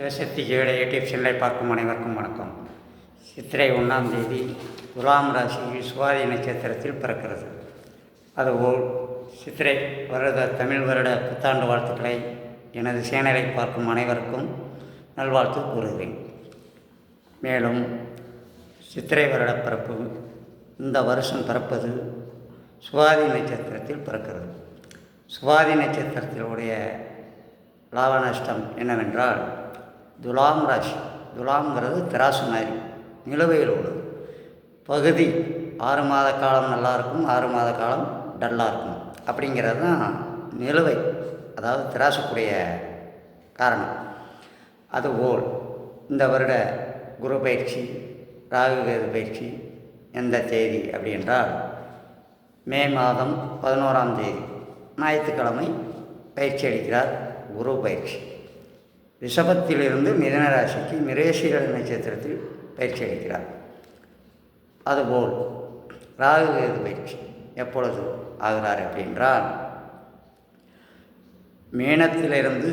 Sivasakthi ஜெயோட YouTube சேனலை பார்க்கும் அனைவருக்கும் வணக்கம். சித்திரை 1ஆம் தேதி துலாம் ராசியில் சுவாதி நட்சத்திரத்தில் பிறக்கிறது. அதுபோல் சித்திரை தமிழ் வருட புத்தாண்டு வாழ்த்துக்களை எனது சேனலை பார்க்கும் அனைவருக்கும் நல்வாழ்த்து கூறுகிறேன். மேலும் சித்திரை வருட பிறப்பு இந்த வருஷம் பிறப்பது சுவாதி நட்சத்திரத்தில் பிறக்கிறது. சுவாதி நட்சத்திரத்தினுடைய லாப நஷ்டம் என்னவென்றால், துலாம் ராசி, துலாம்ங்கிறது திராசு மாதிரி நிலுவையில் உள்ளது. பகுதி 6 மாத காலம் நல்லாயிருக்கும், 6 மாத காலம் டல்லாக இருக்கும் அப்படிங்கிறது தான் நிலுவை, அதாவது திராசுக்குரிய காரணம். அதுபோல் இந்த வருட குரு பயிற்சி, ராகு கேது பயிற்சி எந்த தேதி அப்படி என்றால், மே மாதம் 11ஆம் தேதி ஞாயிற்றுக்கிழமை பயிற்சி அளிக்கிறார் குரு பயிற்சி. ரிஷபத்திலிருந்து மிதுன ராசிக்கு மிருகசீரிட நட்சத்திரத்தில் பயிற்சி அளிக்கிறார். அதுபோல் ராகு கேது பயிற்சி எப்பொழுது ஆகிறார் அப்படின்றால், மீனத்திலிருந்து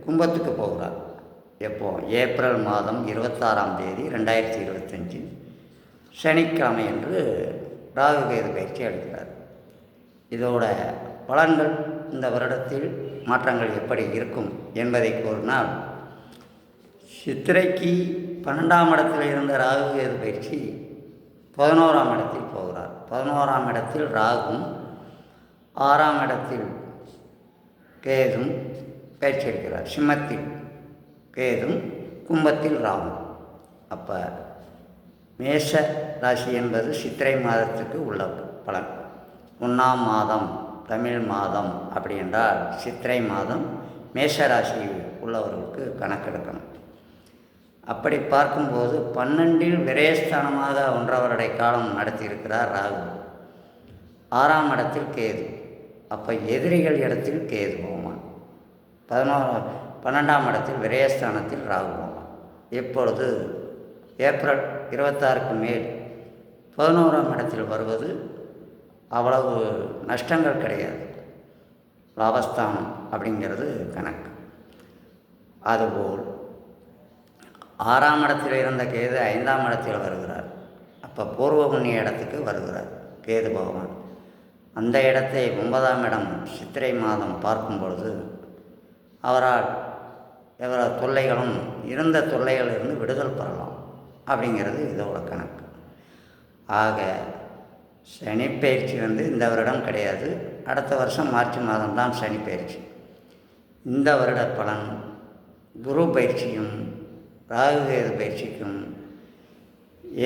கும்பத்துக்கு போகிறார். எப்போ? ஏப்ரல் மாதம் 26ஆம் தேதி 2025 சனிக்கிழமை என்று ராகு கேது பயிற்சி அளிக்கிறார். இதோட பலன்கள் இந்த வருடத்தில் மாற்றங்கள் எப்படி இருக்கும் என்பதை கூறினால், சித்திரைக்கு 12ஆம் இடத்தில் இருந்த ராகு கேது பயிற்சி 11ஆம் இடத்தில் போகிறார். 11ஆம் இடத்தில் ராகும், 6ஆம் இடத்தில் கேதும் பயிற்சி அளிக்கிறார். சிம்மத்தில் கேதும், கும்பத்தில் ராகும். அப்போ மேஷ ராசி என்பது சித்திரை மாதத்துக்கு உள்ள பலன். 1ஆம் மாதம் தமிழ் மாதம் அப்படி என்றால் சித்திரை மாதம் மேஷ ராசி உள்ளவர்களுக்கு கணக்கெடுக்கணும். அப்படி பார்க்கும்போது 12இல் விரயஸ்தானமாக 1.5 வருட காலம் நடத்தியிருக்கிறார் ராகு. 6ஆம் இடத்தில் கேது. அப்போ எதிரிகள் இடத்தில் கேது போவான். 12ஆம் இடத்தில் விரயஸ்தானத்தில் ராகு போவான். இப்பொழுது ஏப்ரல் 26க்கு மேல் 11ஆம் இடத்தில் வருவது அவ்வளவு நஷ்டங்கள் கிடையாது. லாபஸ்தானம் அப்படிங்கிறது கணக்கு. அதுபோல் 6ஆம் இடத்தில் இருந்த கேது 5ஆம் இடத்தில் வருகிறார். அப்போ பூர்வ புண்ணிய இடத்துக்கு வருகிறார் கேது பகவான். அந்த இடத்தை 9ஆம் இடம் சித்திரை மாதம் பார்க்கும் பொழுது அவரால் எவ்வளவு தொல்லைகளும் இருந்த தொல்லைகளிலிருந்து விடுதல் பெறலாம் அப்படிங்கிறது இதோட கணக்கு. ஆக சனிப்பயிற்சி இந்த வருடம் கிடையாது, அடுத்த வருஷம் மார்ச் மாதம்தான் சனிப்பயிற்சி. இந்த வருட பலன் குரு பயிற்சியும் ராகு கேது பயிற்சிக்கும்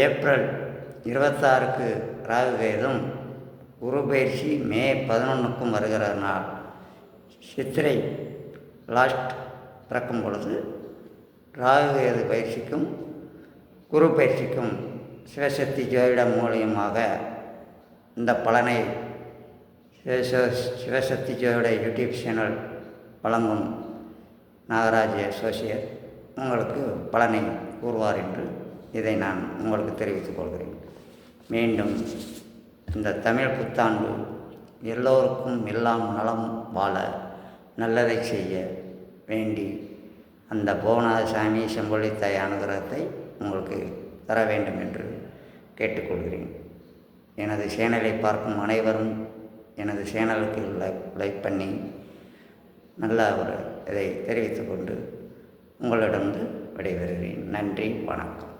ஏப்ரல் 26க்கு ராகு கேதும், குரு பயிற்சி மே 11க்கும் வருகிறதுனால் சித்திரை லாஸ்ட் பிறக்கும் பொழுது ராகு கேது பயிற்சிக்கும் குரு பயிற்சிக்கும் சிவசக்தி ஜோதிடம் மூலியமாக இந்த பலனை சிவசக்தி ஜோதிட யூடியூப் சேனல் வழங்கும் நாகராஜ் அசோசியேட் உங்களுக்கு பலனை கூறுவார் என்று இதை நான் உங்களுக்கு தெரிவித்துக் கொள்கிறேன். மீண்டும் இந்த தமிழ் புத்தாண்டு எல்லோருக்கும் எல்லாம் நலம் வாழ நல்லதை செய்ய வேண்டி அந்த போனாசாமி செம்பொழித்தாய் அனுகிரகத்தை உங்களுக்கு தர வேண்டும் என்று கேட்டுக்கொள்கிறேன். எனது சேனலை பார்க்கும் அனைவரும் எனது சேனலுக்கு லைக் பண்ணி நல்ல ஒரு இதை தெரிவித்துக்கொண்டு உங்களிடம் விடைபெறுகிறேன். நன்றி, வணக்கம்.